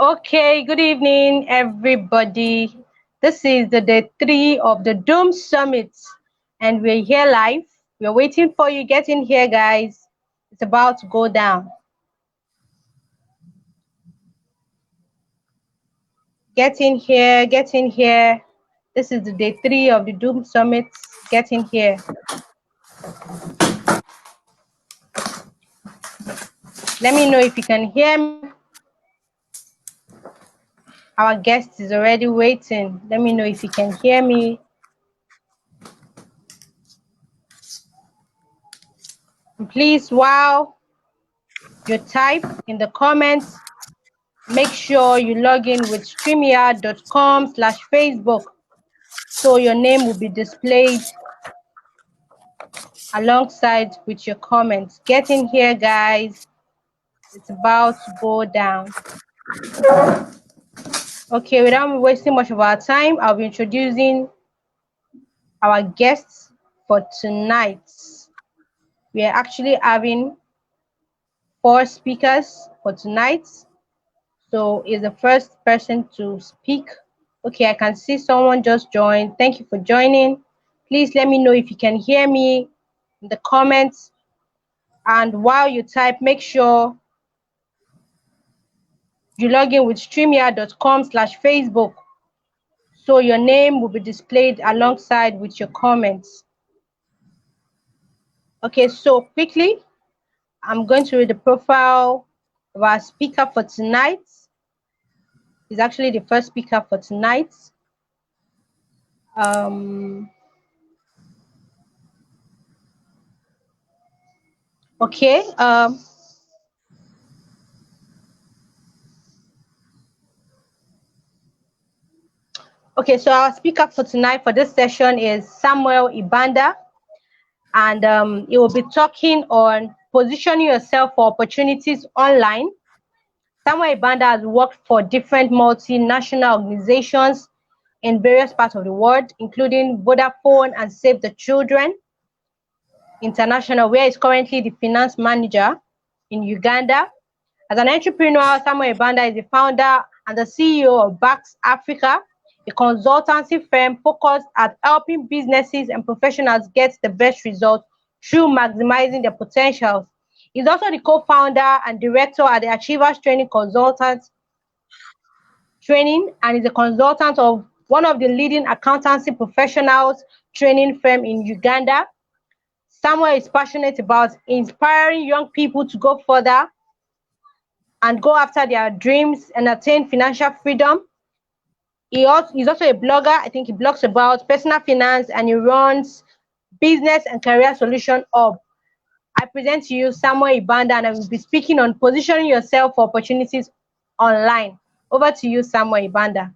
Okay, good evening, everybody. This is the day 3 of the DUM Summit, and we're here live. We're waiting for you. Get in here, guys. It's about to go down. Get in here, get in here. This is the day 3 of the DUM Summit. Get in here. Let me know if you can hear me. Our guest is already waiting. Let me know if you can hear me. And please, while you type in the comments, make sure you log in with streamyard.com/Facebook so your name will be displayed alongside with your comments. Get in here, guys. It's about to go down. Okay, without wasting much of our time, I'll be introducing our guests for tonight. We are actually having 4 speakers for tonight. So is the first person to speak. Okay, I can see someone just joined. Thank you for joining. Please let me know if you can hear me in the comments. And while you type, make sure you log in with streamyard.com/Facebook so your name will be displayed alongside with your comments. Okay, so quickly, I'm going to read the profile of our speaker for tonight. He's actually the first speaker for tonight. Okay. Okay, so our speaker for tonight for this session is Samuel Ibanda, and he will be talking on positioning yourself for opportunities online. Samuel Ibanda has worked for different multinational organizations in various parts of the world, including Vodafone and Save the Children International, where he's currently the finance manager in Uganda. As an entrepreneur, Samuel Ibanda is the founder and the CEO of Bax Africa, a consultancy firm focused at helping businesses and professionals get the best results through maximizing their potentials. He's also the co-founder and director at the Achievers Training Consultants Training, and is a consultant of one of the leading accountancy professionals training firm in Uganda. Samuel is passionate about inspiring young people to go further and go after their dreams and attain financial freedom. He's also a blogger. I think he blogs about personal finance, and he runs Business and Career Solution Hub. I present to you Samuel Ibanda, and I will be speaking on positioning yourself for opportunities online. Over to you, Samuel Ibanda.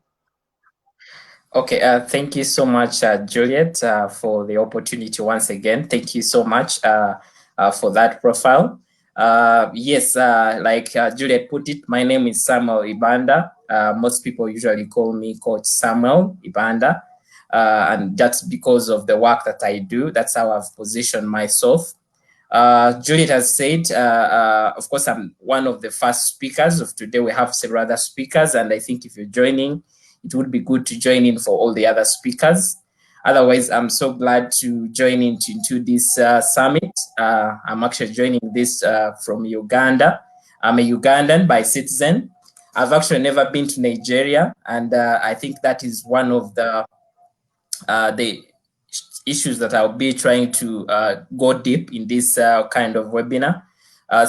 Okay, thank you so much, Juliet, for the opportunity once again. Thank you so much for that profile. Yes, like Juliet put it, my name is Samuel Ibanda. Most people usually call me Coach Samuel Ibanda, and that's because of the work that I do. That's how I've positioned myself. Juliet has said, of course, I'm one of the first speakers of today. We have several other speakers, and I think if you're joining, it would be good to join in for all the other speakers. Otherwise, I'm so glad to join into this summit. I'm actually joining this from Uganda. I'm a Ugandan by citizen. I've actually never been to Nigeria, and I think that is one of the issues that I'll be trying to go deep in this kind of webinar. I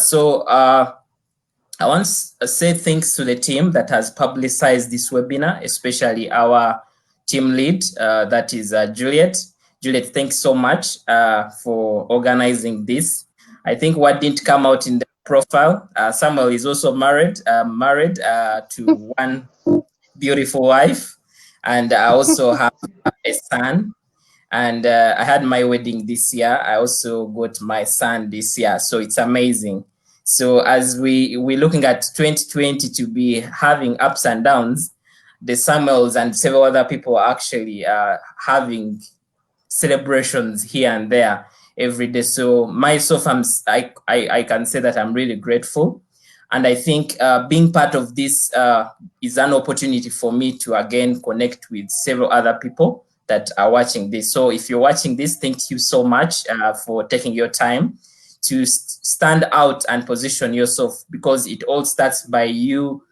want to say thanks to the team that has publicized this webinar, especially our team lead, that is Juliet. Juliet, thanks so much for organizing this. I think what didn't come out in the profile, Samuel is also married to one beautiful wife, and I also have a son. And I had my wedding this year. I also got my son this year, so it's amazing. So as we're looking at 2020 to be having ups and downs, the Samuels and several other people are actually having celebrations here and there every day. So myself, I can say that I'm really grateful. And I think being part of this is an opportunity for me to again connect with several other people that are watching this. So if you're watching this, thank you so much for taking your time to stand out and position yourself, because it all starts by you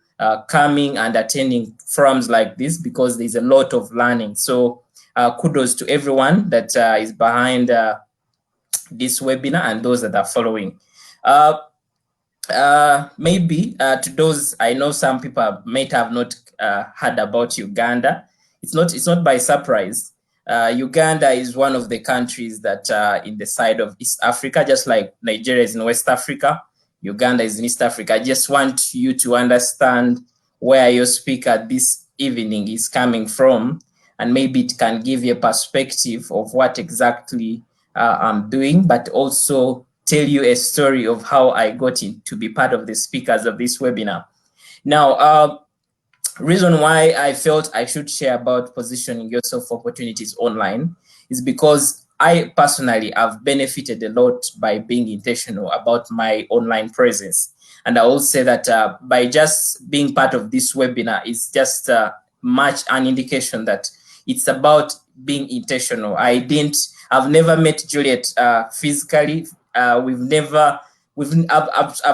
coming and attending forums like this, because there's a lot of learning. So kudos to everyone that is behind this webinar and those that are following. Maybe to those, I know some people might have not heard about Uganda. It's not by surprise. Uganda is one of the countries that in the side of East Africa, just like Nigeria is in West Africa, Uganda is in East Africa. I just want you to understand where your speaker this evening is coming from, and maybe it can give you a perspective of what exactly I'm doing, but also tell you a story of how I got in to be part of the speakers of this webinar. Now, reason why I felt I should share about positioning yourself for opportunities online is because I personally have benefited a lot by being intentional about my online presence. And I will say that by just being part of this webinar is just much an indication that it's about being intentional. I've never met Juliet physically. I've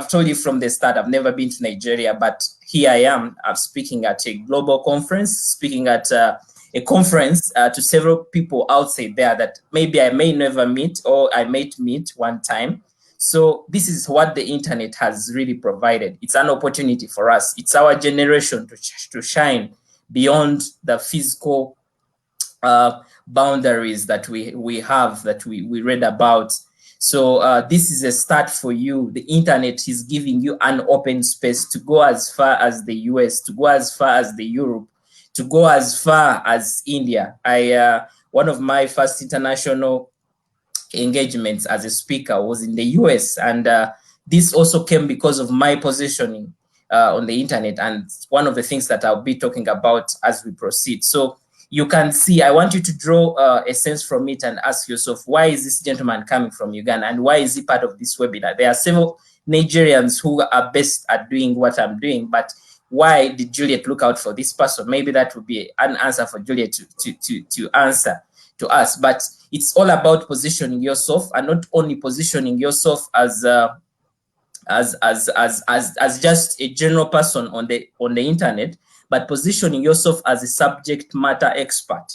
told you from the start, I've never been to Nigeria, but here I am. I'm speaking at a global conference, speaking at a conference to several people outside there that maybe I may never meet, or I might meet one time. So this is what the internet has really provided. It's an opportunity for us. It's our generation to shine beyond the physical boundaries that we have, that we read about. So this is a start for you. The internet is giving you an open space to go as far as the US, to go as far as the Europe, to go as far as India. One of my first international engagements as a speaker was in the US, and this also came because of my positioning on the internet, and one of the things that I'll be talking about as we proceed. So you can see, I want you to draw a sense from it and ask yourself, why is this gentleman coming from Uganda, and why is he part of this webinar? There are several Nigerians who are best at doing what I'm doing, but why did Juliet look out for this person? Maybe that would be an answer for Juliet to answer to us. But it's all about positioning yourself, and not only positioning yourself as just a general person on the internet, but positioning yourself as a subject matter expert,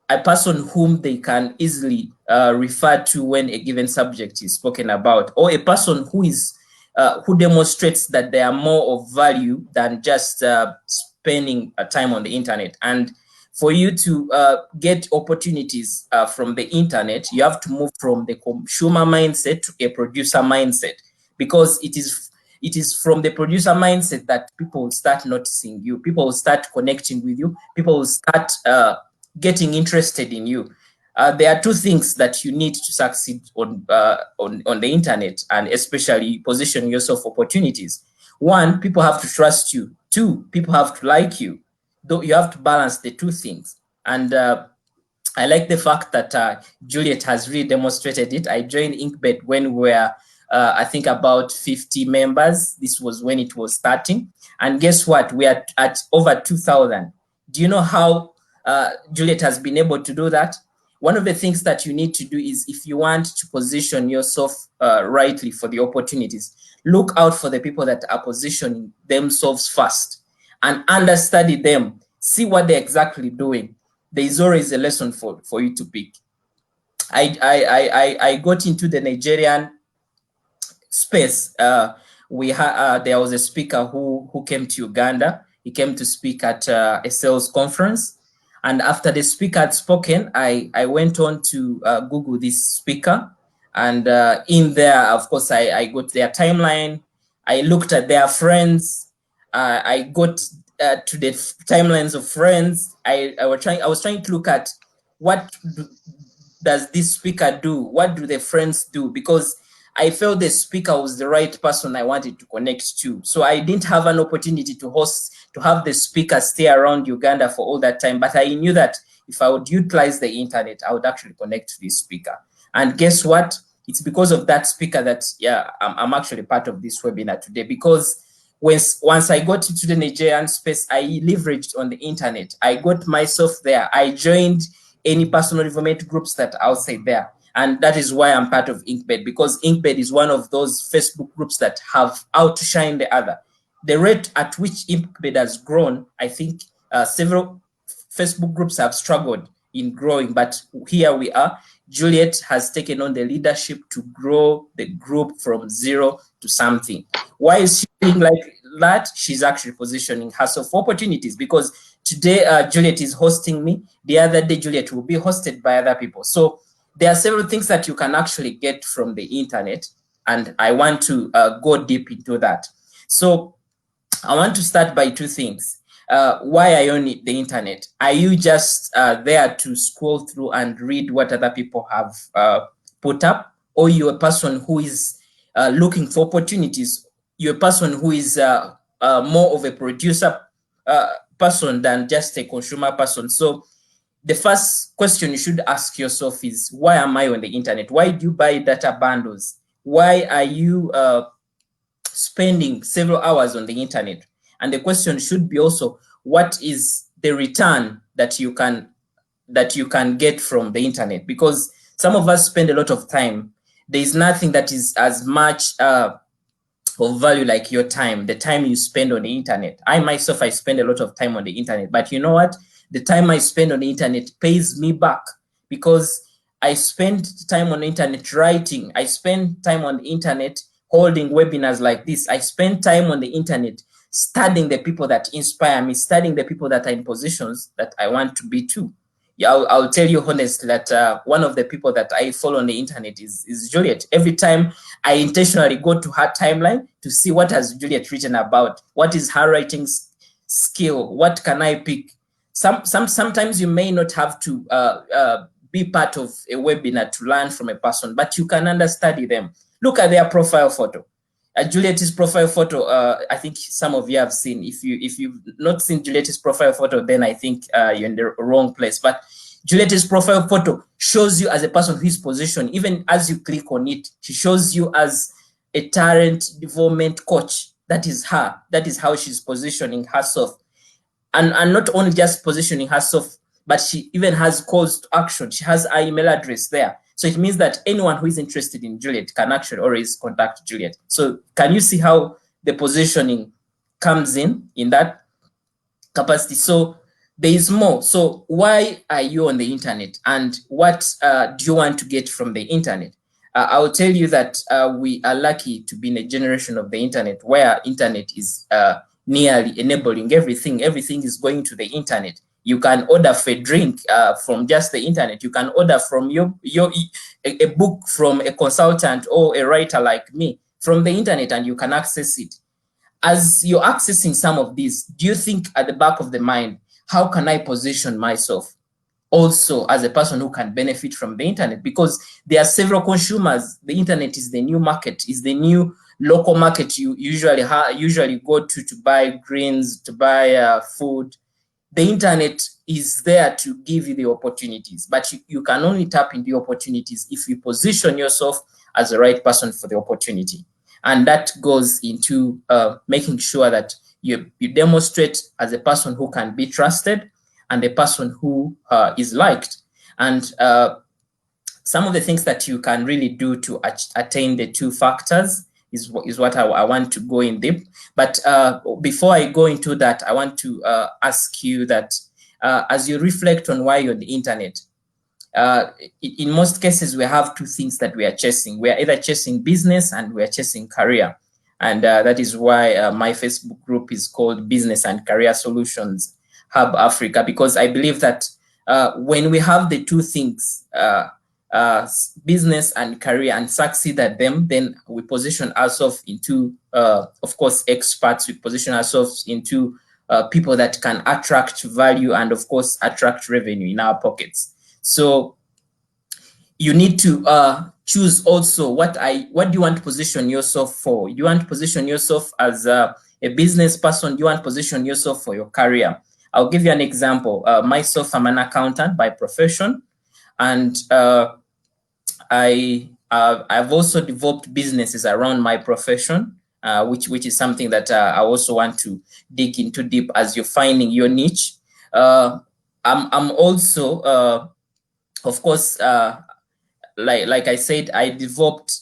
a person whom they can easily refer to when a given subject is spoken about, or a person who is who demonstrates that they are more of value than just spending time on the internet. And for you to get opportunities from the internet, you have to move from the consumer mindset to a producer mindset, because it is from the producer mindset that people will start noticing you, people will start connecting with you, people will start getting interested in you. There are two things that you need to succeed on the internet, and especially position yourself for opportunities. One, people have to trust you. Two, people have to like you. Though you have to balance the two things. And I like the fact that Juliet has really demonstrated it. I joined Inkbled when we were, I think, about 50 members. This was when it was starting. And guess what? We are at over 2,000. Do you know how Juliet has been able to do that? One of the things that you need to do is, if you want to position yourself rightly for the opportunities, look out for the people that are positioning themselves first and understudy them. See what they're exactly doing. There is always a lesson for you to pick. I got into the Nigerian space. There was a speaker who came to Uganda. He came to speak at a sales conference. And after the speaker had spoken, I went on to Google this speaker. And in there, of course, I got their timeline. I looked at their friends. I got to the timelines of friends. I was trying to look at what does this speaker do? What do the friends do? Because I felt the speaker was the right person I wanted to connect to. So I didn't have an opportunity to have the speaker stay around Uganda for all that time. But I knew that if I would utilize the internet, I would actually connect to this speaker. And guess what? It's because of that speaker that I'm actually part of this webinar today, because once I got into the Nigerian space, I leveraged on the internet. I got myself there. I joined any personal development groups that are outside there. And that is why I'm part of Inkbled, because Inkbled is one of those Facebook groups that have outshined the other. The rate at which Inkbled has grown, I think several Facebook groups have struggled in growing, but here we are. Juliet has taken on the leadership to grow the group from 0 to something. Why is she doing like that? She's actually positioning herself for opportunities, because today Juliet is hosting me. The other day, Juliet will be hosted by other people. So there are several things that you can actually get from the internet, and I want to go deep into that. So I want to start by two things. Why are you on the internet? Are you just there to scroll through and read what other people have put up? Or you're a person who is looking for opportunities? You're a person who is more of a producer person than just a consumer person. So the first question you should ask yourself is, why am I on the internet? Why do you buy data bundles? Why are you spending several hours on the internet? And the question should be also, what is the return that you can get from the internet? Because some of us spend a lot of time. There is nothing that is as much of value like your time, the time you spend on the internet. I myself, I spend a lot of time on the internet, but you know what? The time I spend on the internet pays me back, because I spend time on the internet writing. I spend time on the internet holding webinars like this. I spend time on the internet studying the people that inspire me, studying the people that are in positions that I want to be too. Yeah, I'll tell you honestly that one of the people that I follow on the internet is Juliet. Every time I intentionally go to her timeline to see what has Juliet written about, what is her writing skill, what can I pick. Sometimes you may not have to be part of a webinar to learn from a person, but you can understudy them. Look at their profile photo. Juliet's profile photo, I think some of you have seen. If you've not seen Juliet's profile photo, then I think you're in the wrong place. But Juliet's profile photo shows you as a person who is positioned. Even as you click on it, she shows you as a talent development coach. That is her. That is how she's positioning herself. And not only just positioning herself, but she even has calls to action. She has her email address there. So it means that anyone who is interested in Juliet can actually always contact Juliet. So can you see how the positioning comes in that capacity? So there is more. So why are you on the internet, and what do you want to get from the internet? I will tell you that we are lucky to be in a generation of the internet where internet is nearly enabling everything. Everything is going to the internet. You can order for a drink from just the internet. You can order from a book from a consultant or a writer like me from the internet, and you can access it. As you're accessing some of these, do you think at the back of the mind, how can I position myself also as a person who can benefit from the internet? Because there are several consumers. The internet is the new market, is the new local market you usually go to buy greens, to buy food. The internet is there to give you the opportunities, but you can only tap into the opportunities if you position yourself as the right person for the opportunity. And that goes into making sure that you demonstrate as a person who can be trusted and a person who is liked. And some of the things that you can really do to attain the two factors is what I want to go in deep. But before I go into that, I want to ask you that as you reflect on why you're on the internet, in most cases, we have two things that we are chasing. We are either chasing business and we are chasing career. And that is why my Facebook group is called Business and Career Solutions Hub Africa, because I believe that when we have the two things, business and career, and succeed at them, then we position ourselves into, of course, experts. We position ourselves into people that can attract value and, of course, attract revenue in our pockets. So you need to choose also what do you want to position yourself for? Do you want to position yourself as a business person? Do you want to position yourself for your career? I'll give you an example. Myself, I'm an accountant by profession, and I I've also developed businesses around my profession, which is something that I also want to dig into deep as you're finding your niche. I'm also, of course, like I said, I developed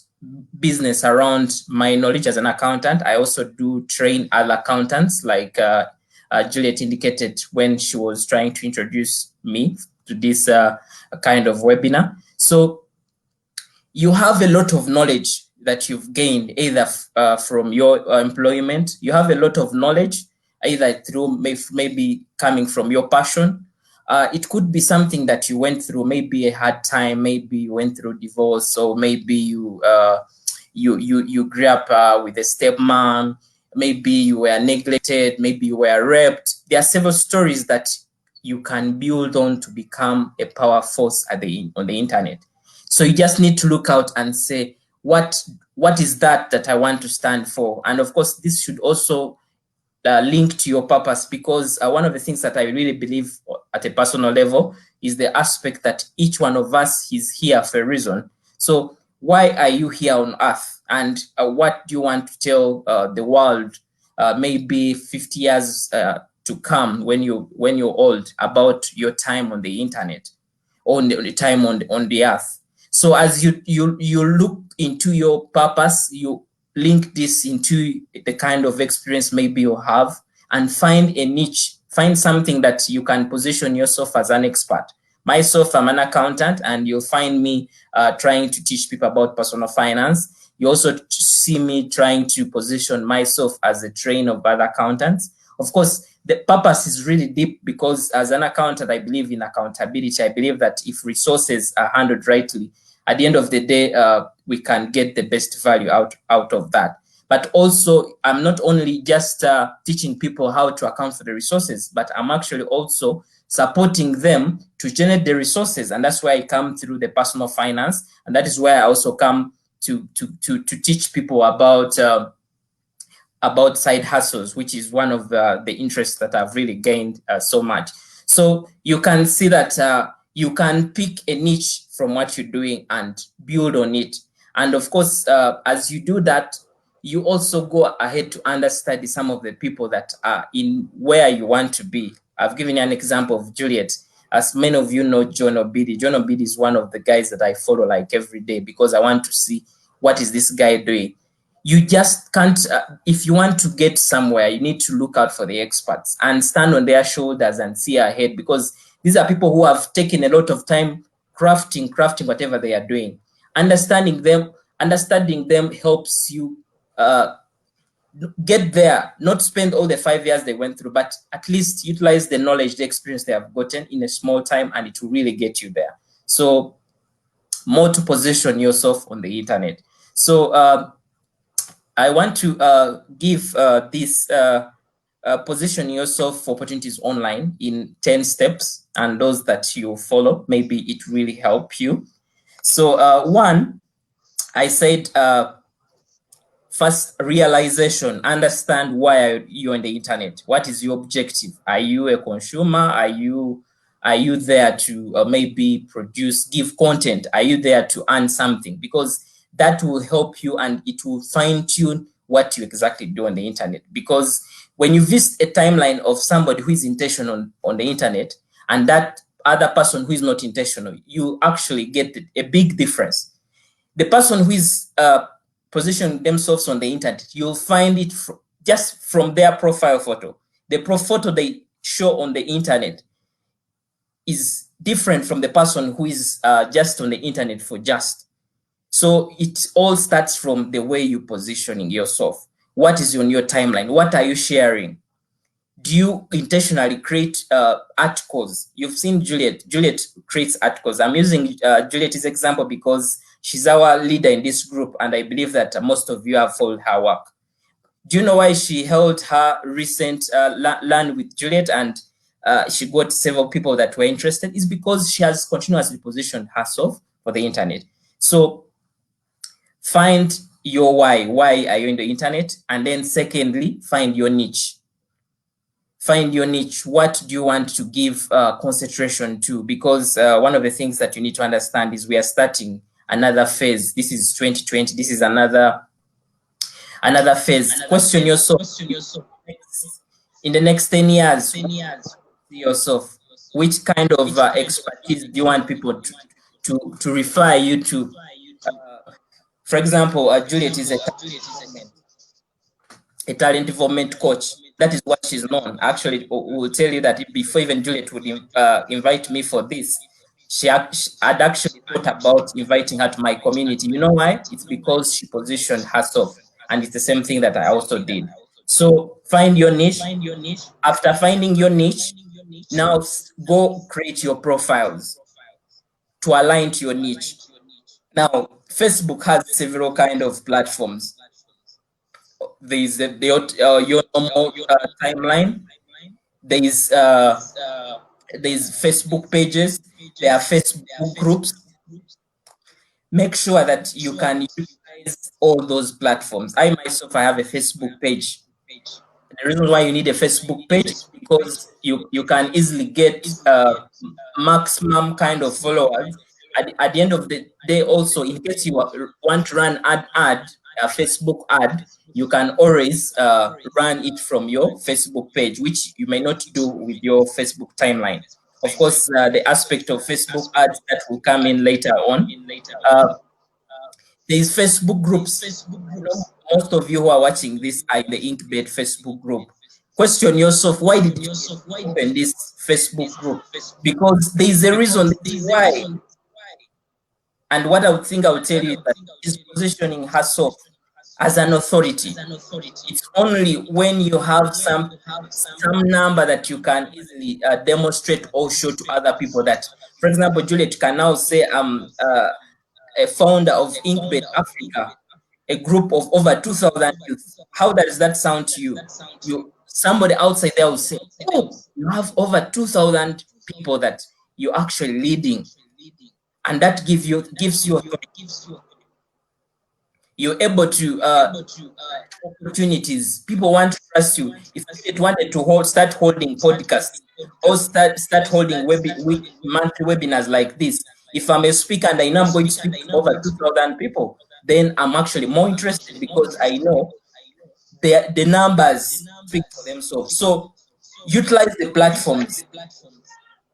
business around my knowledge as an accountant. I also do train other accountants, like Juliet indicated when she was trying to introduce me to this kind of webinar. So you have a lot of knowledge that you've gained either from your employment. You have a lot of knowledge either through maybe coming from your passion. It could be something that you went through, maybe a hard time, maybe you went through divorce, or maybe you grew up with a stepmom, maybe you were neglected, maybe you were raped. There are several stories that you can build on to become a power force on the internet. So you just need to look out and say, what is that I want to stand for? And of course, this should also link to your purpose, because one of the things that I really believe at a personal level is the aspect that each one of us is here for a reason. So why are you here on earth? And what do you want to tell the world maybe 50 years to come when you're old about your time on the internet, or the time on the earth? So as you look into your purpose, you link this into the kind of experience maybe you have, and find a niche, find something that you can position yourself as an expert. Myself, I'm an accountant, and you'll find me trying to teach people about personal finance. You also see me trying to position myself as a trainer of other accountants. Of course, the purpose is really deep, because as an accountant, I believe in accountability. I believe that if resources are handled rightly, at the end of the day, we can get the best value out of that. But also, I'm not only just teaching people how to account for the resources, but I'm actually also supporting them to generate the resources. And that's why I come through the personal finance. And that is where I also come to teach people about side hustles, which is one of the interests that I've really gained so much. So you can see that you can pick a niche from what you're doing and build on it. And of course, as you do that, you also go ahead to understudy some of the people that are in where you want to be. I've given you an example of Juliet. As many of you know, John Obidi. John Obidi is one of the guys that I follow like every day, because I want to see what is this guy doing. You just can't, if you want to get somewhere, you need to look out for the experts and stand on their shoulders and see ahead, because these are people who have taken a lot of time crafting whatever they are doing. Understanding them helps you get there, not spend all the 5 years they went through, but at least utilize the knowledge, the experience they have gotten in a small time, and it will really get you there. So more to position yourself on the internet. So I want to give this position yourself for opportunities online in 10 steps, and those that you follow, maybe it really help you. So one, I said, first, realization. Understand why are you on the internet. What is your objective? Are you a consumer? Are you there to maybe give content? Are you there to earn something? Because that will help you, and it will fine tune what you exactly do on the internet. Because when you visit a timeline of somebody who is intentional on the internet, and that other person who is not intentional, you actually get a big difference. The person who is position themselves on the internet, you'll find it just from their profile photo. The photo they show on the internet is different from the person who is just on the internet for just. So it all starts from the way you're positioning yourself. What is on your timeline? What are you sharing? Do you intentionally create articles? You've seen Juliet. Juliet creates articles. I'm using Juliet's example because she's our leader in this group, and I believe that most of you have followed her work. Do you know why she held her recent Learn with Juliet, and she got several people that were interested? It's because she has continuously positioned herself for the internet. So find your why. Why are you in the internet? And then secondly, find your niche. Find your niche. What do you want to give concentration to? Because one of the things that you need to understand is we are starting another phase. This is 2020. This is another phase. Question yourself, in the next 10 years, yourself, which kind of expertise do you want people to refer you to? For example, Juliet is a talent development coach. That is what she's known. Actually, we'll tell you that before even Juliet would invite me for this, she had actually thought about inviting her to my community. You know why? It's because she positioned herself, and it's the same thing that I also did. So find your niche. After finding your niche, now go create your profiles to align to your niche. Now, Facebook has several kind of platforms. There is your normal timeline. There is Facebook pages. There are Facebook groups. Make sure that you can utilize all those platforms. I myself, I have a Facebook page. The reason why you need a Facebook page is because you can easily get maximum kind of followers. At the end of the day, also, in case you want to run a Facebook ad, you can always run it from your Facebook page, which you may not do with your Facebook timeline. Of course, the aspect of Facebook ads that will come in later on. There is Facebook groups. Most of you who are watching this are in the Inkbled Facebook group. Question yourself, why did you open this Facebook group? Because there is a reason why. And what I would tell you is that she's positioning herself as an authority. It's only when you have some number that you can easily demonstrate or show to other people that, for example, Juliet can now say, I'm a founder of Inkbled Africa, a group of over 2,000 youth. How does that sound to you? Somebody outside there will say, oh, you have over 2,000 people that you're actually leading. And that gives you authority. You're able to opportunities. People want to trust you. If you wanted to start holding podcasts or start holding monthly webinars like this, if I'm a speaker and I know I'm going to speak to over 2,000 people, then I'm actually more interested because I know the numbers speak for themselves. So utilize the platforms.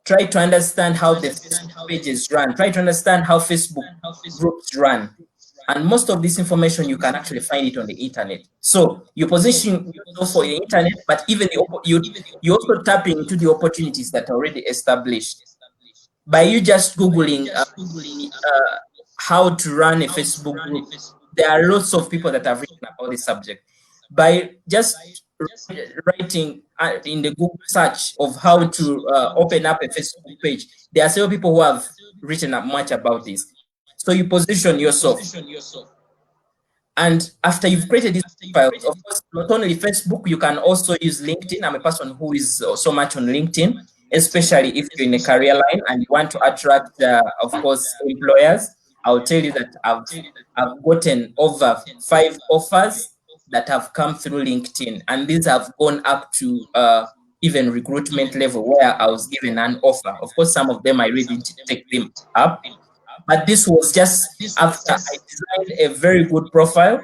Try to understand how the Facebook pages run. Try to understand how Facebook groups run. And most of this information, you can actually find it on the internet. So you position yourself for the internet, but even you also tap into the opportunities that are already established. By you just Googling how to run a Facebook group, there are lots of people that have written about this subject. By just writing in the Google search of how to open up a Facebook page, there are several people who have written up much about this. So you position yourself. And after you've created this profile, of course, not only Facebook, you can also use LinkedIn. I'm a person who is so much on LinkedIn, especially if you're in a career line and you want to attract, of course, employers. I'll tell you that I've gotten over 5 offers that have come through LinkedIn, and these have gone up to even recruitment level where I was given an offer. Of course, some of them I really didn't take them up, but this was just after I designed a very good profile.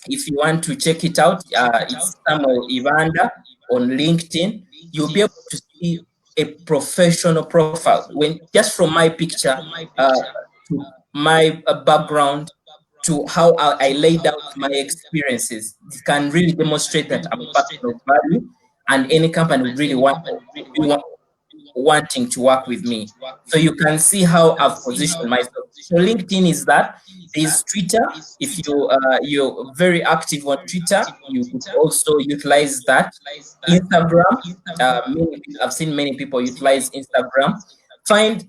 If you want to check it out, it's Samuel Ivanda on LinkedIn. You'll be able to see a professional profile. When just from my picture, to my background, to how I laid out my experiences, it can really demonstrate that I'm a person of value, and any company would really wanting to work with me. So you can see how I've positioned myself. So LinkedIn is that. There's Twitter. If you're very active on Twitter, you could also utilize that. Instagram. I've seen many people utilize Instagram. Find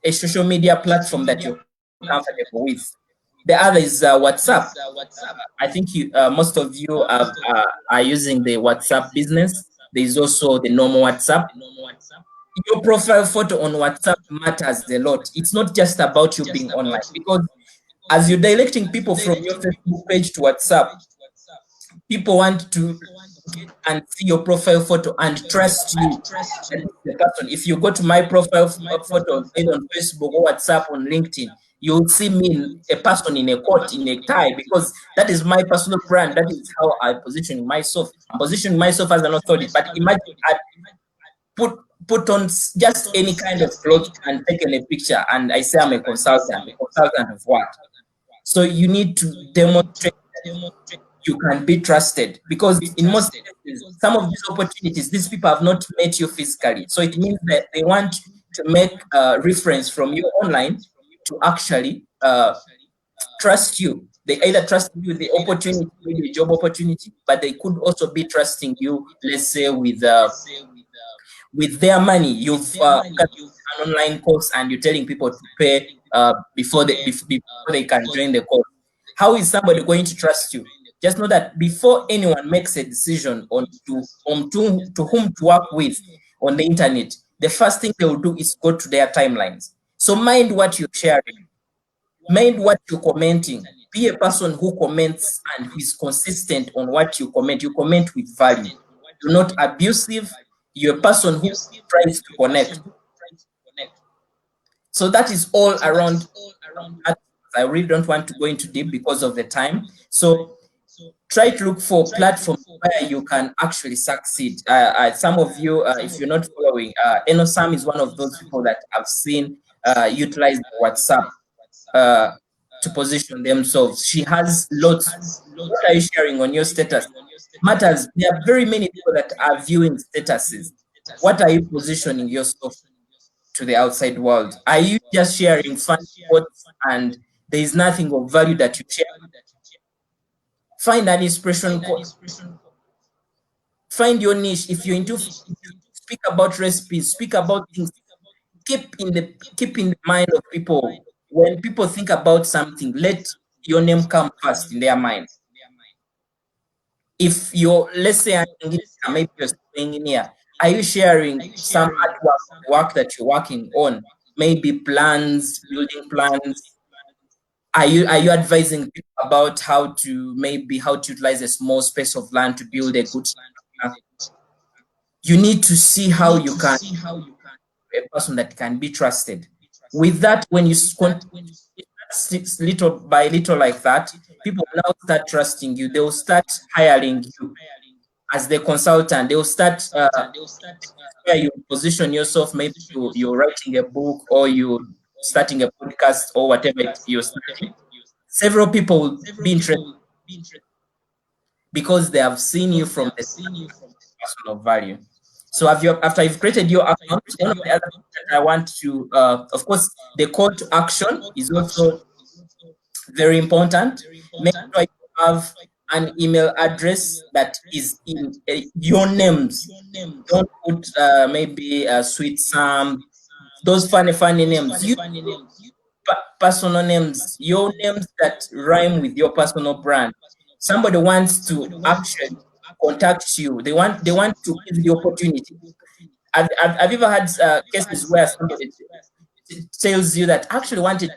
a social media platform that you're comfortable with. The other is WhatsApp. I think most of you are using the WhatsApp business. There is also the normal WhatsApp. Your profile photo on WhatsApp matters a lot. It's not just about you being online, because as you're directing people from your Facebook page to WhatsApp, people want to and see your profile photo and trust you. The person. If you go to my profile photo either on Facebook or WhatsApp on LinkedIn, you'll see me, a person in a coat, in a tie, because that is my personal brand. That is how I position myself. I'm positioning myself as an authority. But imagine I put on just any kind of clothes and taken a picture, and I say I'm a consultant. A consultant of what? So you need to demonstrate that you can be trusted, because in most cases, some of these opportunities, these people have not met you physically. So it means that they want to make a reference from you online to actually trust you. They either trust you with the opportunity, maybe a job opportunity, but they could also be trusting you, let's say, with their money. You've got an online course and you're telling people to pay before they can join the course. How is somebody going to trust you? Just know that before anyone makes a decision on to whom to work with on the internet, the first thing they will do is go to their timelines. So mind what you're sharing, mind what you're commenting. Be a person who comments and who is consistent on what you comment. You comment with value. You're not abusive. You're a person who tries to connect. So that is all around. I really don't want to go into deep because of the time. So try to look for platforms where you can actually succeed. Some of you, if you're not following, Enosam is one of those people that I've seen utilize WhatsApp to position themselves. She has lots. What are you sharing on your status? Matters. There are very many people that are viewing statuses. What are you positioning yourself to the outside world? Are you just sharing fun quotes and there is nothing of value that you share? Find an inspiration quote. Find your niche. If you're into, speak about recipes, speak about things. Keep in the mind of people. When people think about something, let your name come first in their mind. If you're, let's say, maybe you're staying in here, are you sharing some artwork, work that you're working on? Maybe plans, building plans. Are you advising people about how to utilize a small space of land to build a good structure? You need to see how you can be a person that can be trusted. With that, when you little by little like that, people now start trusting you. They will start hiring you as the consultant. They will start where you position yourself. Maybe you're writing a book or you're starting a podcast or whatever you're starting. Several people will be interested because they have seen you from the personal value. So after you've created your account, one of the other things that I want to, of course, the call to action is also very important. Make sure you have an email address that is in your names. Don't put maybe Sweet Sam, those funny names. Use personal names, your names that rhyme with your personal brand. Somebody wants to actually contact you. They want to give you the opportunity. Have you ever had cases where somebody tells you that actually wanted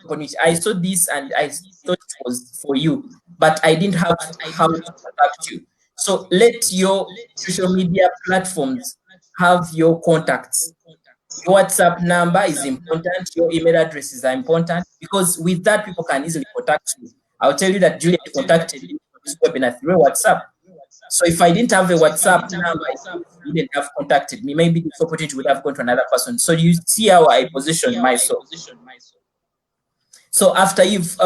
opportunity? I saw this and I thought it was for you, but I didn't have how to contact you. So let your social media platforms have your contacts. Your WhatsApp number is important. Your email addresses are important because with that, people can easily contact you. I'll tell you that Juliet contacted me for this webinar through WhatsApp. So if I didn't have a WhatsApp number, you didn't have contacted me. Maybe this opportunity would have gone to another person. So you see how I position myself. So after you've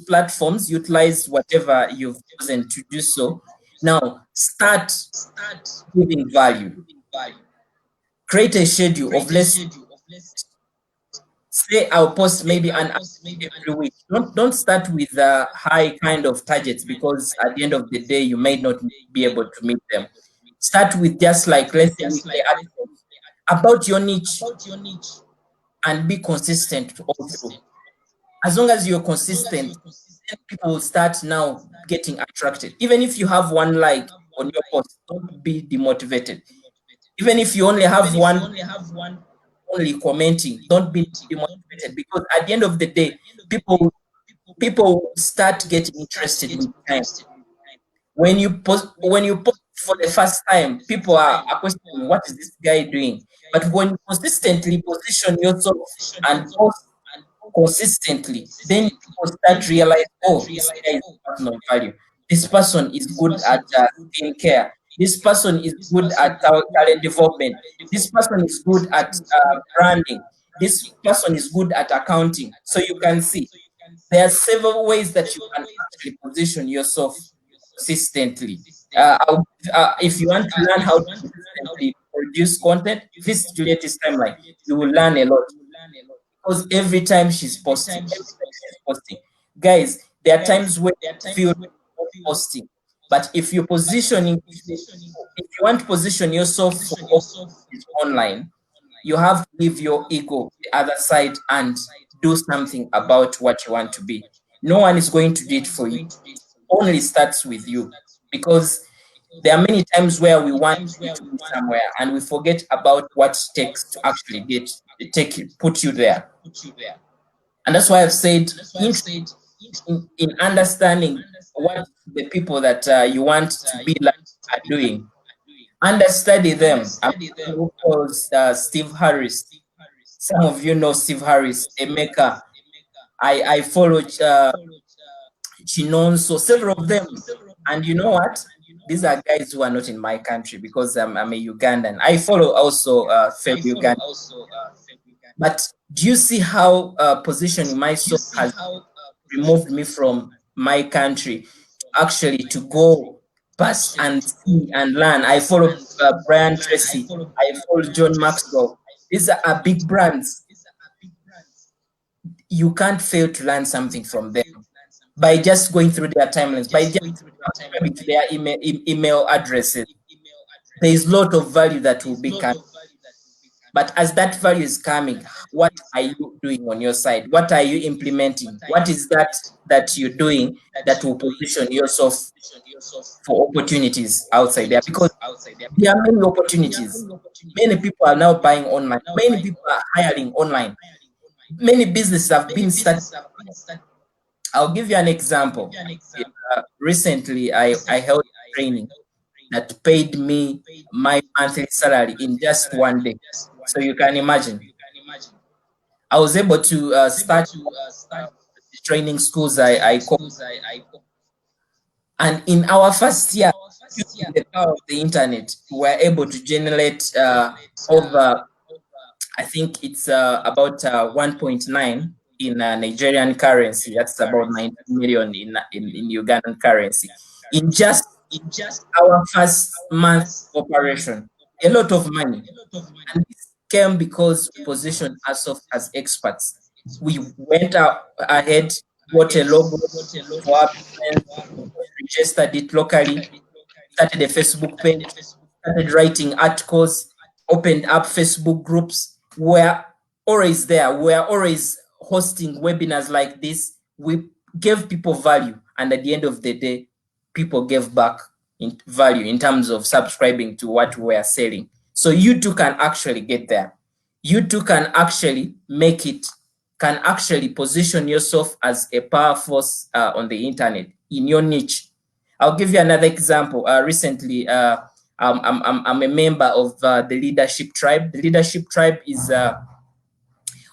platforms, utilize whatever you've chosen to do so. Now start giving value. Create a schedule of say I'll post maybe an hour every week. Don't start with a high kind of targets because at the end of the day you may not be able to meet them. Start with just like let's say about your niche and be consistent all through. As long as you're consistent, people will start now getting attracted. Even if you have one like on your post, don't be demotivated. Even if you only have one only commenting, don't be demotivated because at the end of the day, people start getting interested in time. When you post for the first time, people are questioning what is this guy doing. But when you consistently position yourself and post consistently, then people start realize, oh, this guy is personal value. This person is good at skincare. This person is good at talent development. This person is good at branding. This person is good at accounting. So you can see there are several ways that you can actually position yourself consistently. If you want to learn how to consistently produce content, visit Juliet's timeline. You will learn a lot because every time she's posting, guys, there are times where you feel not posting, but if you're positioning, if you want to position yourself for online, you have to leave your ego the other side and do something about what you want to be. No one is going to do it for you. It only starts with you, because there are many times where we want to be somewhere and we forget about what it takes to actually put you there. And that's why I've said in understanding what the people that you want to be like are doing, understudy them. Who calls Steve Harris. Some of you know Steve Harris, a maker. I follow Chinonso, several of them. And you know what? These are guys who are not in my country because I'm a Ugandan. I follow also fellow Ugandan. But do you see how positioning myself has removed me from my country actually to go past and see and learn? I follow Brian Tracy. I follow John Maxwell. These are big brands. You can't fail to learn something from them by just going through their timelines, by just subscribing to their email addresses. There is a lot of value that will be coming. But as that value is coming, what are you doing on your side? What are you implementing? What is that you're doing that will position yourself for opportunities outside there? Because there are many opportunities. Many people are now buying online. Many people are hiring online. Many businesses have been started. I'll give you an example. Recently, I held a training that paid me my monthly salary in just one day. So you can imagine. I was able to start training schools I call. And in our first year, using the power of the internet, we were able to generate over, I think it's about 1.9 in Nigerian currency. That's about 90 million in Ugandan currency. In just our first month operation, a lot of money. And this came because we positioned ourselves as experts. We went ahead, got a logo for our business, registered it locally, started a Facebook page, started writing articles, opened up Facebook groups. We're always there. We're always hosting webinars like this. We gave people value. And at the end of the day, people gave back in value in terms of subscribing to what we are selling. So you too can actually get there. You too can actually make it, can actually position yourself as a power force on the internet in your niche. I'll give you another example. Recently, I'm a member of the Leadership Tribe. The Leadership Tribe is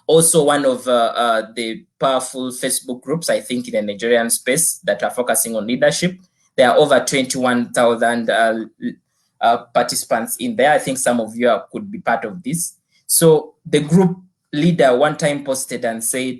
also one of the powerful Facebook groups, I think, in the Nigerian space that are focusing on leadership. There are over 21,000 participants in there. I think some of you could be part of this. So the group leader one time posted and said,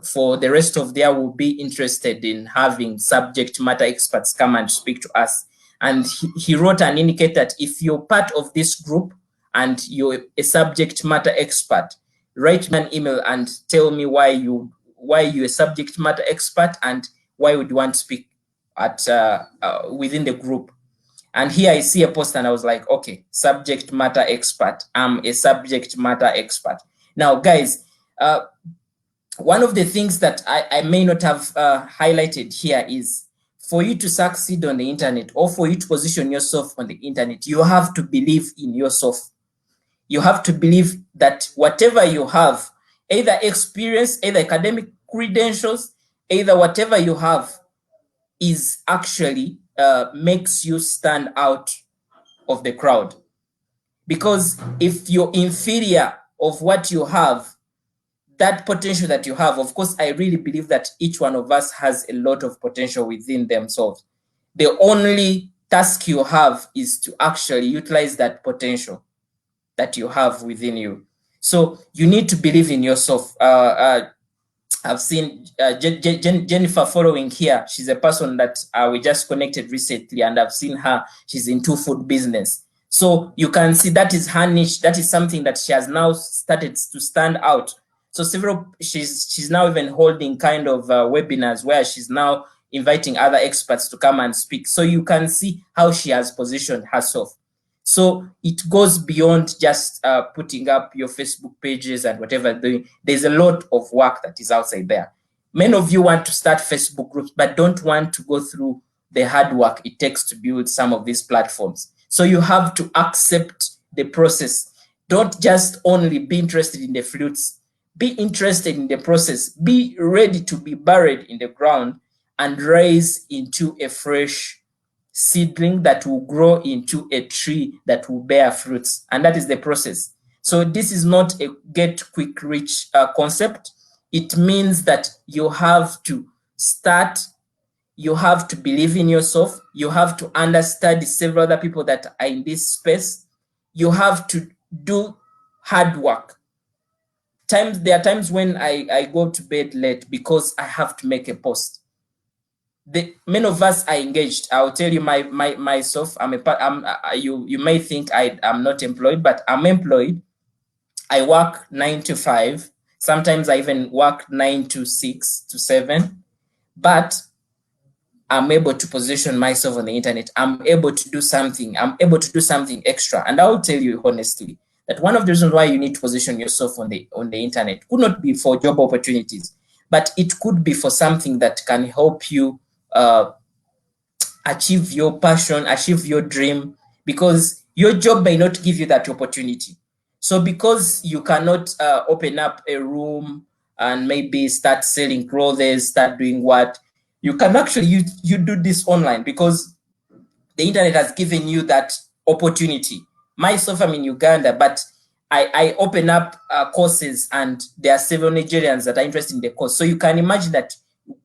for the rest of the year, we'll be interested in having subject matter experts come and speak to us. And he wrote and indicated that if you're part of this group and you're a subject matter expert, write me an email and tell me why you're a subject matter expert and why would you want to speak at within the group. And here I see a post and I was like, okay, subject matter expert. I'm a subject matter expert. Now, guys, one of the things that I may not have highlighted here is for you to succeed on the internet or for you to position yourself on the internet, you have to believe in yourself. You have to believe that whatever you have, either experience, either academic credentials, either whatever you have is actually makes you stand out of the crowd. Because if you're inferior of what you have, that potential that you have, of course, I really believe that each one of us has a lot of potential within themselves. The only task you have is to actually utilize that potential that you have within you. So you need to believe in yourself. I've seen Jennifer following here. She's a person that we just connected recently, and I've seen her. She's into food business. So you can see that is her niche. That is something that she has now started to stand out. So she's now even holding kind of webinars where she's now inviting other experts to come and speak. So you can see how she has positioned herself. So it goes beyond just putting up your Facebook pages and whatever doing. There's a lot of work that is outside there. Many of you want to start Facebook groups, but don't want to go through the hard work it takes to build some of these platforms. So you have to accept the process. Don't just only be interested in the fruits. Be interested in the process. Be ready to be buried in the ground and rise into a fresh seedling that will grow into a tree that will bear fruits. And that is the process. So this is not a get quick rich concept. It means that you have to start, you have to believe in yourself, you have to understand several other people that are in this space, you have to do hard work. There are times when I go to bed late because I have to make a post. Many of us are engaged. I'll tell you myself. You may think I'm not employed, but I'm employed. I work 9 to 5. Sometimes I even work 9 to 6 to 7. But I'm able to position myself on the internet. I'm able to do something. I'm able to do something extra. And I'll tell you honestly that one of the reasons why you need to position yourself on the internet could not be for job opportunities, but it could be for something that can help you achieve your passion, achieve your dream, because your job may not give you that opportunity. So because you cannot open up a room and maybe start selling clothes, start doing what, you can actually, you do this online because the internet has given you that opportunity. Myself, I'm in Uganda, but I open up courses and there are several Nigerians that are interested in the course. So you can imagine that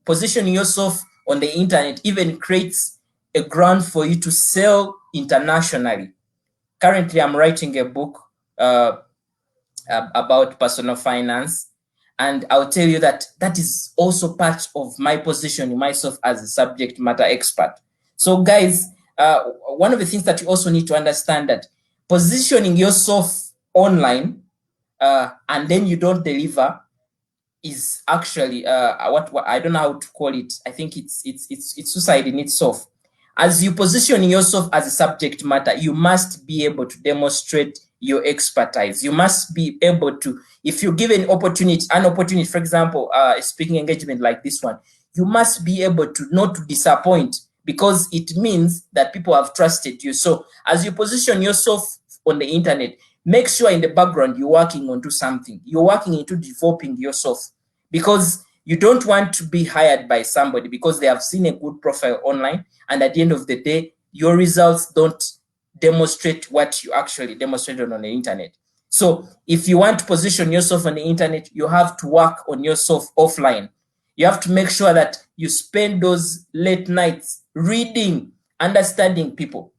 positioning yourself on the internet even creates a ground for you to sell internationally. Currently, I'm writing a book about personal finance. And I'll tell you that that is also part of my positioning myself as a subject matter expert. So guys, one of the things that you also need to understand that positioning yourself online and then you don't deliver is actually what I don't know how to call it. I think it's suicide in itself. As you position yourself as a subject matter, you must be able to demonstrate your expertise. You must be able to, if you're given an opportunity, for example, a speaking engagement like this one, you must be able to not to disappoint, because it means that people have trusted you. So as you position yourself on the internet, make sure in the background you're working onto something. You're working into developing yourself, because you don't want to be hired by somebody because they have seen a good profile online, and at the end of the day, your results don't demonstrate what you actually demonstrated on the internet. So if you want to position yourself on the internet, you have to work on yourself offline. You have to make sure that you spend those late nights reading, understanding people.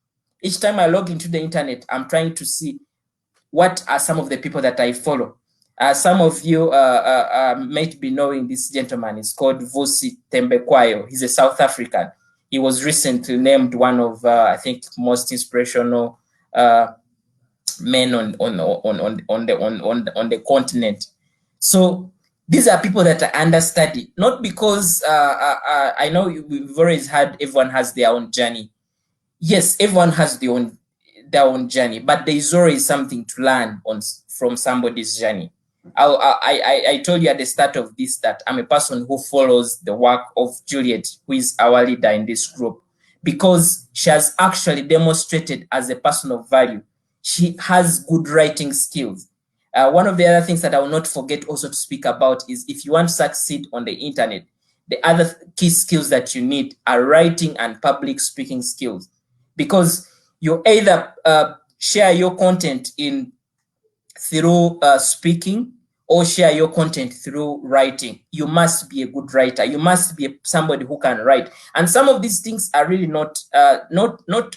Each time I log into the internet, I'm trying to see what are some of the people that I follow. Some of you might be knowing this gentleman. He's called Vusi Tembekwayo. He's a South African. He was recently named one of, I think, most inspirational men on the continent. So these are people that I understudy, not because I know we've always had everyone has their own journey. Yes, everyone has their own journey, but there is always something to learn from somebody's journey. I told you at the start of this that I'm a person who follows the work of Juliet, who is our leader in this group, because she has actually demonstrated as a person of value. She has good writing skills. One of the other things that I will not forget also to speak about is, if you want to succeed on the internet, the other key skills that you need are writing and public speaking skills, because you either share your content through speaking or share your content through writing. You must be a good writer. You must be somebody who can write. And some of these things are really not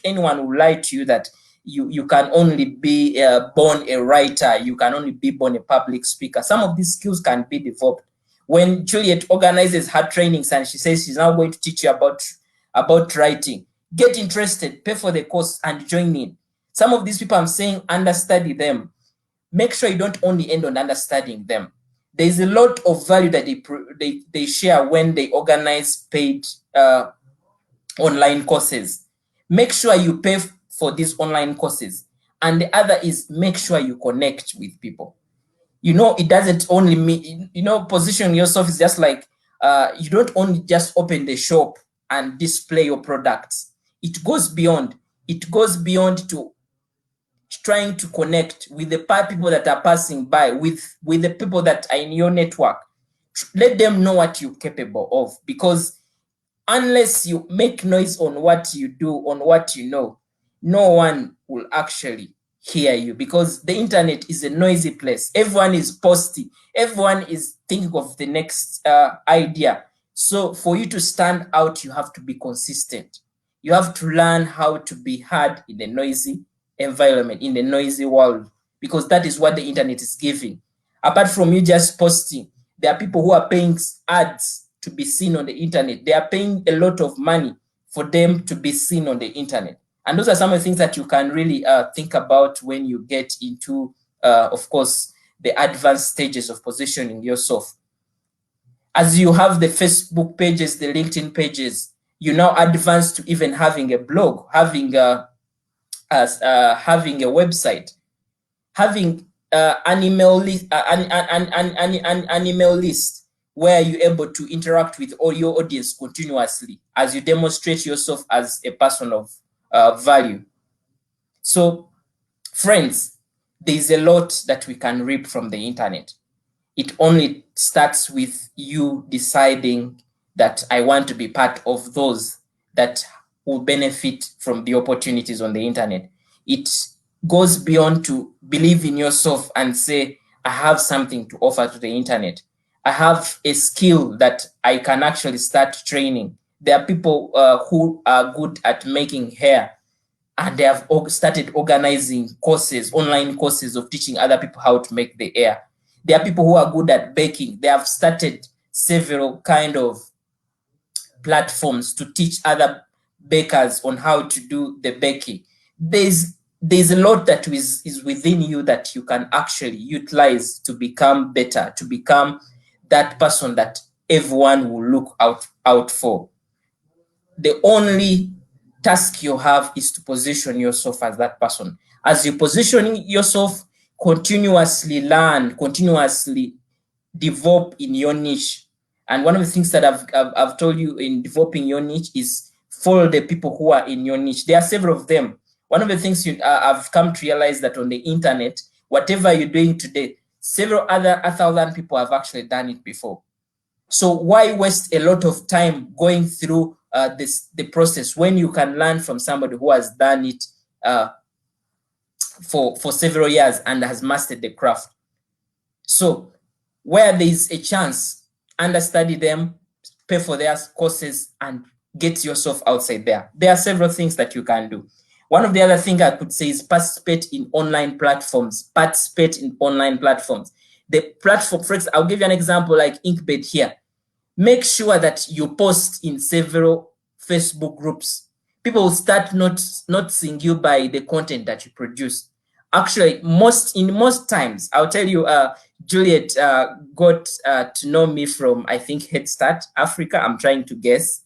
anyone will lie to you that you can only be born a writer. You can only be born a public speaker. Some of these skills can be developed. When Juliet organizes her trainings and she says she's now going to teach you about writing, get interested, pay for the course and join in. Some of these people I'm saying understudy them. Make sure you don't only end on understanding them. There's a lot of value that they share when they organize paid online courses. Make sure you pay for these online courses. And the other is make sure you connect with people. You know, it doesn't only mean, you know, position yourself is just like, you don't only just open the shop and display your products. It goes beyond. It goes beyond to trying to connect with the people that are passing by, with the people that are in your network. Let them know what you're capable of, because unless you make noise on what you do, on what you know, no one will actually hear you, because the internet is a noisy place. Everyone is posting. Everyone is thinking of the next idea. So for you to stand out, you have to be consistent. You have to learn how to be heard in the noisy environment, in the noisy world, because that is what the internet is giving. Apart from you just posting, there are people who are paying ads to be seen on the internet. They are paying a lot of money for them to be seen on the internet. And those are some of the things that you can really think about when you get into, of course, the advanced stages of positioning yourself. As you have the Facebook pages, the LinkedIn pages, you now advance to even having a blog, having a website, having an email list, an email list where you're able to interact with all your audience continuously as you demonstrate yourself as a person of value. So, friends, there's a lot that we can reap from the internet. It only starts with you deciding that I want to be part of those that will benefit from the opportunities on the internet. It goes beyond to believe in yourself and say, I have something to offer to the internet. I have a skill that I can actually start training. There are people who are good at making hair, and they have started organizing courses, online courses of teaching other people how to make the hair. There are people who are good at baking. They have started several kind of platforms to teach other bakers on how to do the baking. There's a lot that is within you that you can actually utilize to become better, to become that person that everyone will look out for. The only task you have is to position yourself as that person. As you position yourself, continuously learn, continuously develop in your niche. And one of the things that I've told you in developing your niche is follow the people who are in your niche. There are several of them. One of the things I've come to realize that on the internet, whatever you're doing today, several other 1,000 people have actually done it before. So why waste a lot of time going through the process when you can learn from somebody who has done it for several years and has mastered the craft? So where there is a chance, understudy them, pay for their courses, and get yourself outside there. There are several things that you can do. One of the other things I could say is participate in online platforms. Participate in online platforms. The platform, for example, I'll give you an example like Inkbled here. Make sure that you post in several Facebook groups. People will start not seeing you by the content that you produce. Actually, in most times, I'll tell you, Juliet got to know me from, I think, Head Start Africa. I'm trying to guess.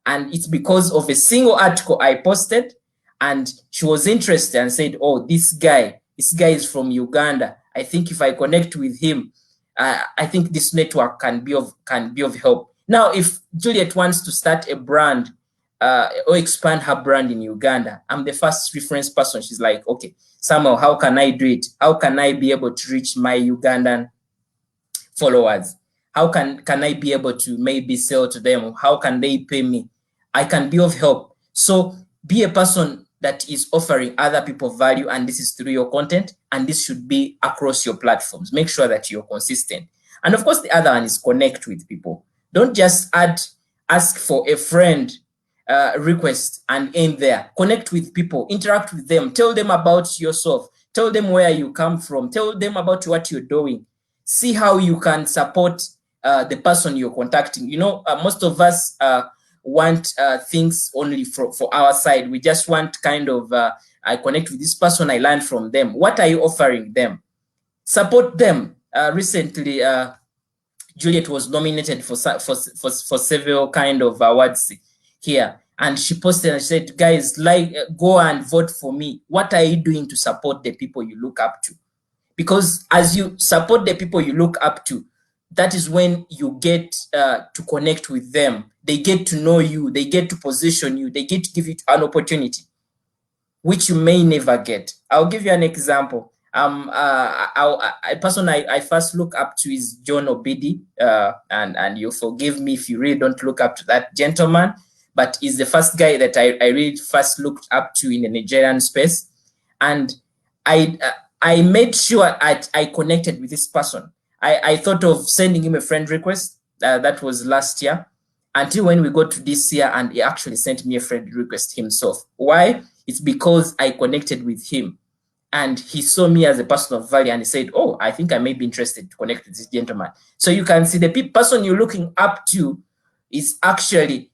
And it's because of a single article I posted, and she was interested and said, oh, this guy is from Uganda. I think if I connect with him, I think this network can be of help. Now, if Juliet wants to start a brand or expand her brand in Uganda, I'm the first reference person. She's like, okay, Samuel, how can I do it? How can I be able to reach my Ugandan followers? How can I be able to maybe sell to them? How can they pay me? I can be of help. So be a person that is offering other people value, and this is through your content, and this should be across your platforms. Make sure that you're consistent. And of course, the other one is connect with people. Don't just ask for a friend request and end there. Connect with people, interact with them, tell them about yourself, tell them where you come from, tell them about what you're doing. See how you can support the person you're contacting. You know, most of us want things only for our side. We just want kind of, I connect with this person, I learn from them. What are you offering them? Support them. Recently, Juliet was nominated for several kind of awards here, and she posted and said, guys, like, go and vote for me. What are you doing to support the people you look up to? Because as you support the people you look up to, that is when you get to connect with them. They get to know you, they get to position you, they get to give you an opportunity, which you may never get. I'll give you an example. A person I first look up to is John Obidi, and you forgive me if you really don't look up to that gentleman, but he's the first guy that I really first looked up to in the Nigerian space. And I made sure I connected with this person. I thought of sending him a friend request. That was last year, until when we got to this year, and he actually sent me a friend request himself. Why? It's because I connected with him, and he saw me as a person of value, and he said, oh, I think I may be interested to connect with this gentleman. So you can see the person you're looking up to is actually,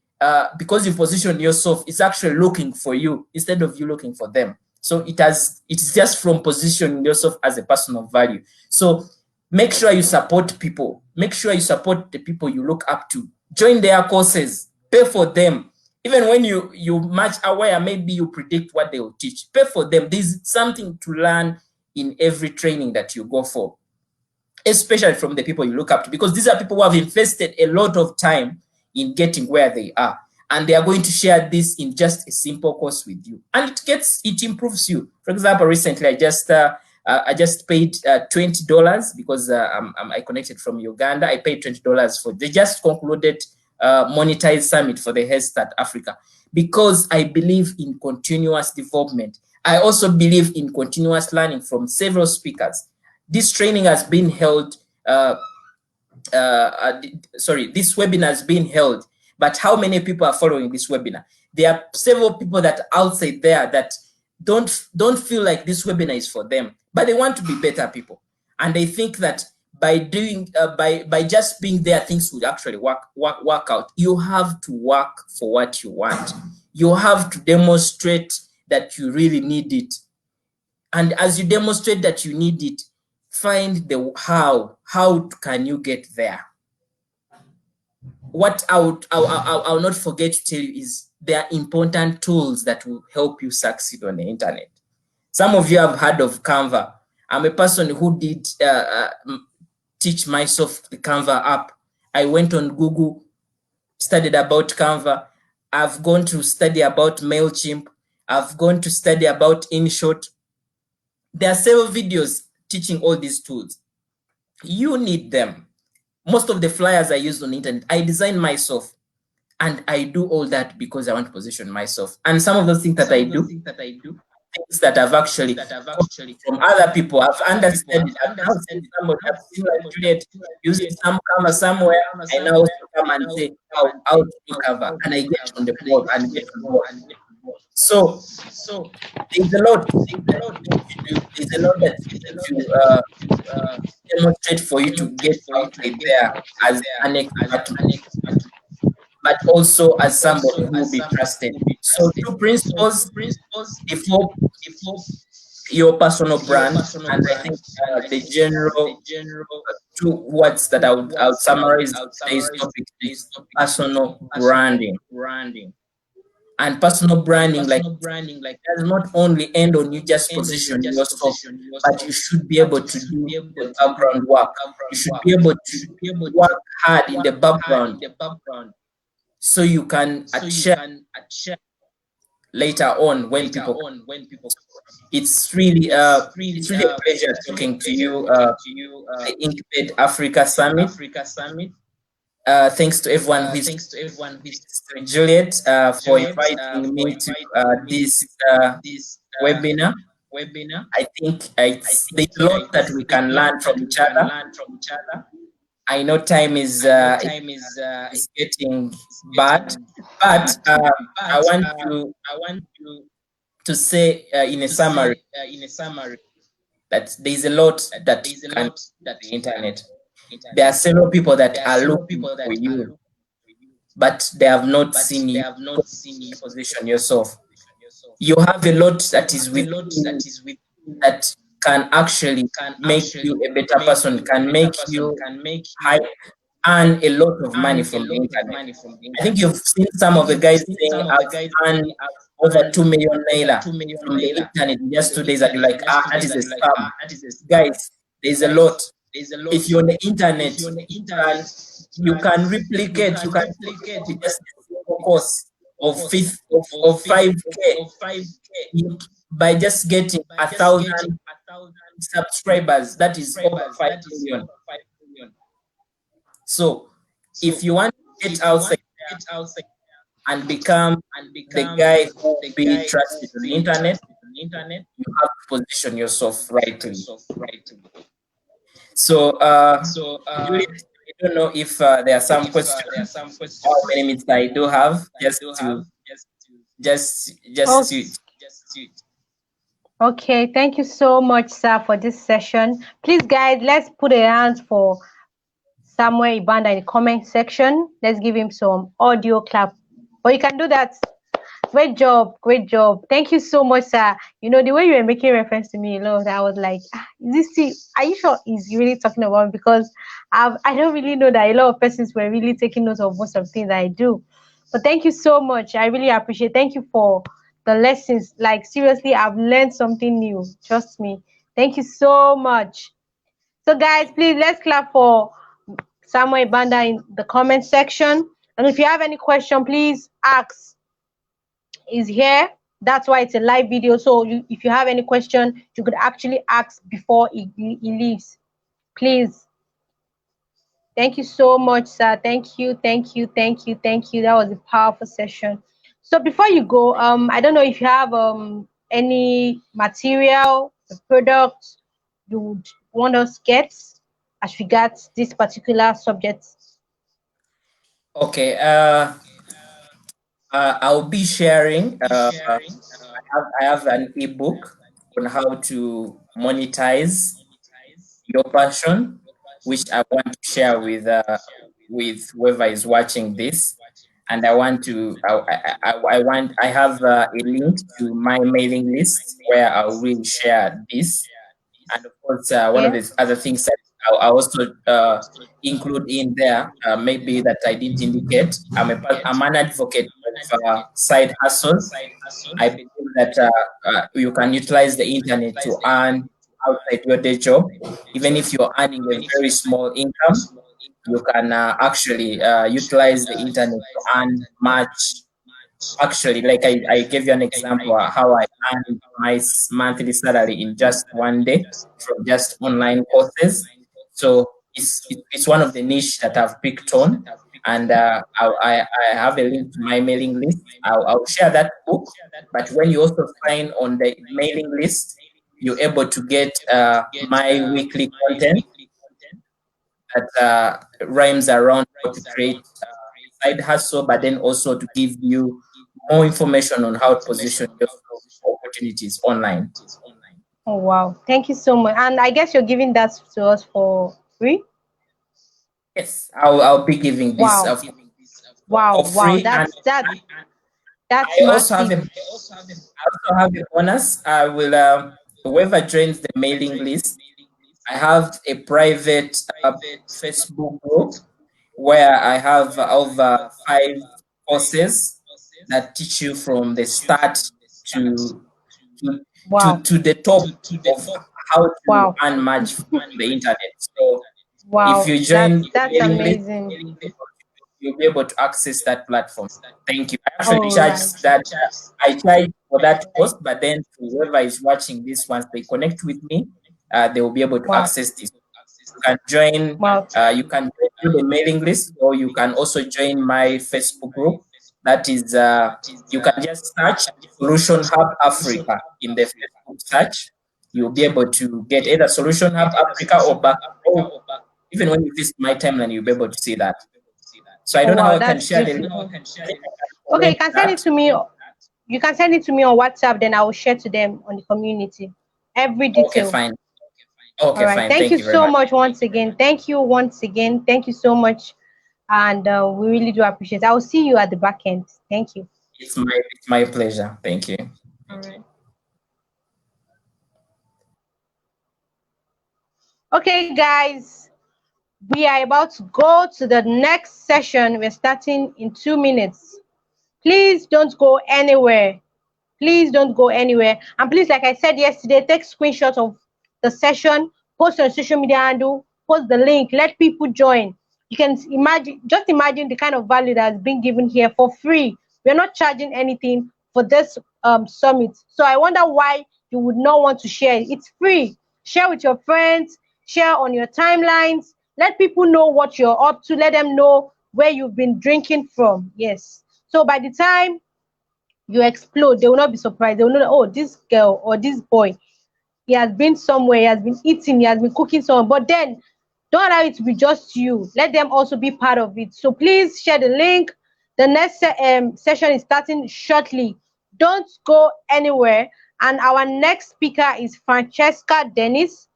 because you position yourself, it's actually looking for you instead of you looking for them. So it's just from positioning yourself as a person of value. So make sure you support people. Make sure you support the people you look up to. Join their courses, pay for them. Even when you much aware, maybe you predict what they will teach, pay for them. There's something to learn in every training that you go for, especially from the people you look up to, because these are people who have invested a lot of time in getting where they are. And they are going to share this in just a simple course with you. And it improves you. For example, recently I just paid $20 because I connected from Uganda. I paid $20 for, they just concluded Monetized Summit for the Head Start Africa, because I believe in continuous development. I also believe in continuous learning from several speakers. This training has been held, this webinar has been held, but how many people are following this webinar? There are several people that are outside there that don't feel like this webinar is for them, but they want to be better people. And they think that by doing, by just being there, things will actually work out. You have to work for what you want. You have to demonstrate that you really need it. And as you demonstrate that you need it, find the how can you get there? What I'll not forget to tell you is there are important tools that will help you succeed on the internet. Some of you have heard of Canva. I'm a person who did teach myself the Canva app. I went on Google, studied about Canva. I've gone to study about MailChimp. I've gone to study about InShot. There are several videos teaching all these tools. You need them. Most of the flyers I use on the internet, I design myself. And I do all that because I want to position myself. And some of those things that I do, things that I've actually from other people, I've understood it. I've seen somebody, I've seen like Juliet using some cover somewhere. I now also come and say, how to do cover. And I get on the board and get on board. So there's a lot to do. There's a lot that you need to demonstrate for you to get out there as an expert, but also as somebody who will be trusted. So two principles develop your personal brand, and I think the general two words that I would summarize today's topic is personal branding. And personal branding, does not only end on you just position yourself, but you should be able to do the background work. You should be able to work hard in the background, so you can achieve later on when people. It's really a pleasure talking to you. The Inkbled Africa Summit. Thanks to everyone who is Juliet for inviting me to this webinar. I think there's a lot that we can learn from each other. I know time is getting bad, but I want to say in a summary that there's a lot that can the internet. There are several people that are looking for you, but they have not seen you position yourself. You have a lot that is within that can actually make you a better person, can make you earn a lot of money from the internet. I think you've seen some of the guys saying I've earned over 2 million naira from the internet in just 2 days, and you're like, that is a scam. Guys, there's a lot. If you're on the internet, you can replicate, just a single course of 5K by just getting 1,000 subscribers. That is over 5 million. So if you want to get outside and become the guy who will be trusted on the internet, you have to position yourself rightly. So, I don't know if there are some questions. How many minutes I do have? Okay, thank you so much, sir, for this session. Please, guys, let's put a hand for Samuel Ibanda in the comment section. Let's give him some audio clap. But you can do that. Great job, great job. Thank you so much, sir. You know, the way you were making reference to me, Lord, I was like, are you sure he's really talking about me? Because I don't really know that a lot of persons were really taking notes of most of the things that I do. But thank you so much. I really appreciate it. Thank you for the lessons. Like, seriously, I've learned something new. Trust me. Thank you so much. So, guys, please, let's clap for Samuel Ibanda in the comment section. And if you have any question, please ask. Is here. That's why it's a live video. So if you have any question, you could actually ask before he leaves. Please. Thank you so much, sir. Thank you. That was a powerful session. So before you go, I don't know if you have any material, a product you would want us to get as regards this particular subject. Okay. I'll be sharing. I have an ebook on how to monetize your passion, which I want to share with whoever is watching this. And I have a link to my mailing list where I will share this. And of course, one of the other things that I also include in there, maybe that I didn't indicate, I'm an advocate of side hustles. I believe that you can utilize the internet to earn outside your day job. Even if you're earning a very small income, you can actually utilize the internet to earn much. Actually, like I gave you an example how I earned my monthly salary in just one day from just online courses. So it's one of the niche that I've picked on, and I have a link to my mailing list. I'll share that book, but when you also sign on the mailing list, you're able to get my weekly content that rhymes around how to create side hustle, but then also to give you more information on how to position your opportunities online. Oh wow, thank you so much. And I guess you're giving that to us for free? Yes, I'll be giving this for free. That's I also have a bonus. I will whoever joins the mailing list, I have a private Facebook group where I have over 5 courses that teach you from the start to the top of how to earn much from the internet. So if you join, that's amazing. you'll be able to access that platform. Thank you. I actually charge that. I charge for that post, but then whoever is watching this, once they connect with me, they will be able to access this. You can join. You can join the mailing list, or you can also join my Facebook group. That is, you can just search Solution Hub Africa in the Facebook search. You'll be able to get either Solution Hub Africa or back. Or even when you visit my timeline, you'll be able to see that. So I don't know how I can share the link. Okay, you can send it to me. You can send it to me on WhatsApp, then I will share to them on the community. Every detail. Okay, fine. Okay, all right. fine. Thank you so much once again. Thank you once again. Thank you so much. And we really do appreciate it. I will see you at the back end. Thank you. It's my pleasure. Thank you. All right. Okay, guys, we are about to go to the next session. We're starting in 2 minutes. Please don't go anywhere. Please don't go anywhere. And please, like I said yesterday, take screenshots of the session, post on social media handle, post the link, let people join. You can just imagine the kind of value that has been given here for free. We're not charging anything for this summit. So I wonder why you would not want to share it. It's free. Share with your friends, share on your timelines, let people know what you're up to, let them know where you've been drinking from. Yes. So by the time you explode, they will not be surprised. They will know that, oh, this girl or this boy, he has been somewhere, he has been eating, he has been cooking somewhere. But then don't allow it to be just you. Let them also be part of it. So please share the link. The next session is starting shortly. Don't go anywhere. And our next speaker is Francesca Dennis,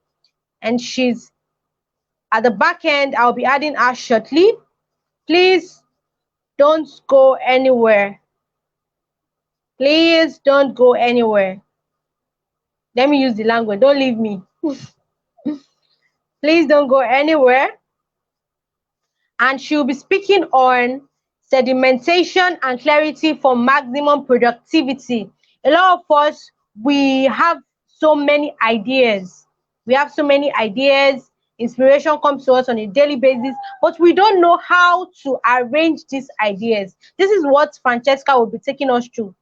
and she's at the back end. I'll be adding her shortly. Please don't go anywhere. Please don't go anywhere. Let me use the language. Don't leave me. Please don't go anywhere. And she'll be speaking on sedimentation and clarity for maximum productivity. A lot of us, we have so many ideas. We have so many ideas. Inspiration comes to us on a daily basis, but we don't know how to arrange these ideas. This is what Francesca will be taking us through.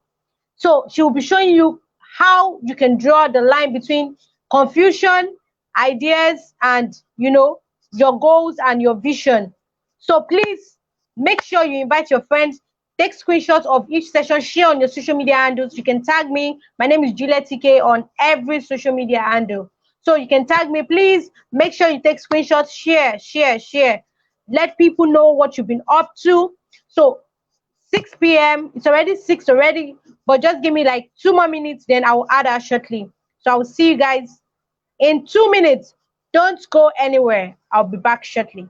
So she will be showing you how you can draw the line between confusion, ideas, and your goals and your vision. So please make sure you invite your friends, take screenshots of each session, share on your social media handles. You can tag me. My name is Juliet TK on every social media handle. So you can tag me. Please make sure you take screenshots, share. Let people know what you've been up to. So 6 p.m. It's already 6 already, but just give me like 2 more minutes, then I will add her shortly. So I will see you guys in 2 minutes. Don't go anywhere. I'll be back shortly.